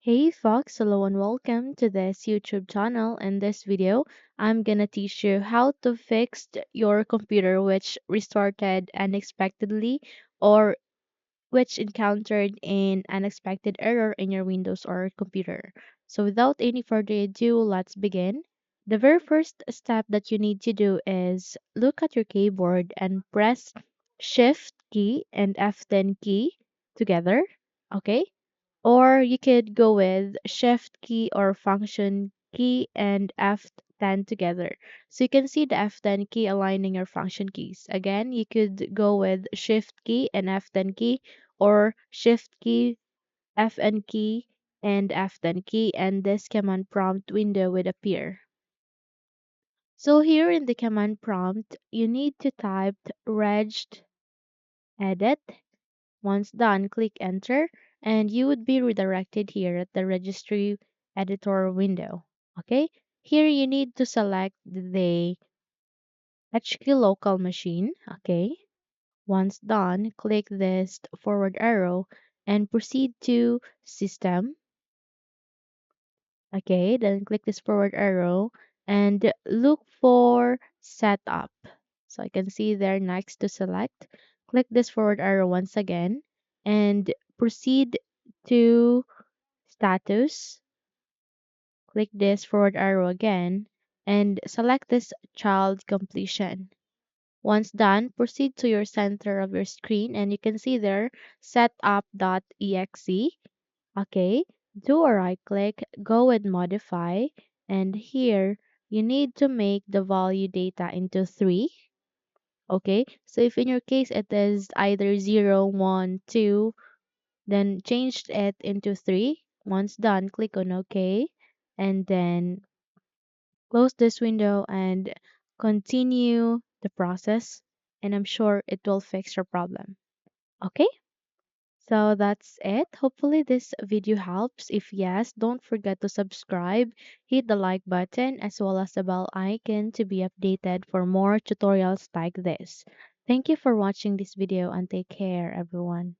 Hey folks, hello and welcome to this YouTube channel. In this video, I'm gonna teach you how to fix your computer which restarted unexpectedly or which encountered an unexpected error in your Windows or computer. So without any further ado, let's begin. The very first step that you need to do is look at your keyboard and press Shift key and F10 key together. Okay? Or you could go with Shift key or Function key and F10 together. So you can see the F10 key aligning your function keys. Again, you could go with Shift key and F10 key or Shift key, Fn key, and F10 key, and this command prompt window would appear. So here in the command prompt, you need to type reged edit. Once done, click enter and you would be redirected here at the registry editor window. Okay, here you need to select the HQ local machine. Okay, once done, click this forward arrow and proceed to system. Okay, then click this forward arrow and look for setup. So I can see there next to select. Click this forward arrow once again and proceed to status. Click this forward arrow again and select this child completion. Once done, proceed to your center of your screen and you can see there setup.exe. Okay, do a right click, go with modify, and here you need to make the value data into 3. Okay, so if in your case it is either 0, 1, 2, then change it into 3. Once done, click on OK, and then close this window and continue the process, and I'm sure it will fix your problem. Okay? So that's it. Hopefully this video helps. If yes, don't forget to subscribe, hit the like button as well as the bell icon to be updated for more tutorials like this. Thank you for watching this video and take care everyone.